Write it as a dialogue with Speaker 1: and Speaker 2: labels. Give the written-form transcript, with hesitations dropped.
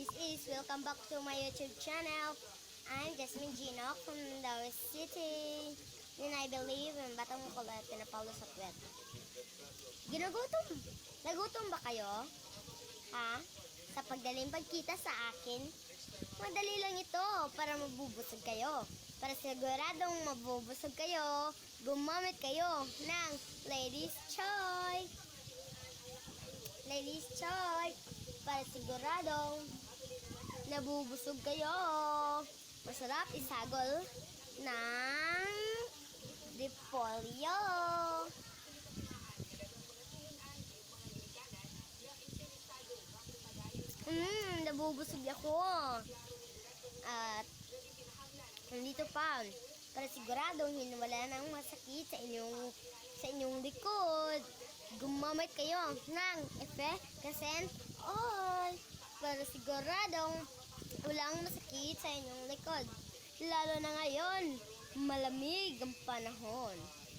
Speaker 1: Welcome back to my YouTube channel. I'm Jasmine Gino from Davao City. And I believe in batang kulat pinapalo sa puwet. Ginugutom. Nagutom ba kayo? Ha? Sa pagdaling pagkita sa akin? Madali lang ito para mabubusog kayo. Para siguradong mabubusog kayo, gumamit kayo ng Ladies Choice. Ladies Choice. Para siguradong nabubusog kayo. Masarap isagol ng repolyo. Nabubusog ako. At nandito pa. Para siguradong wala nang masakit sa inyong likod. Gumamit kayo ng efficacy oil para siguradong walang masakit sa inyong likod. Lalo na ngayon, malamig ang panahon.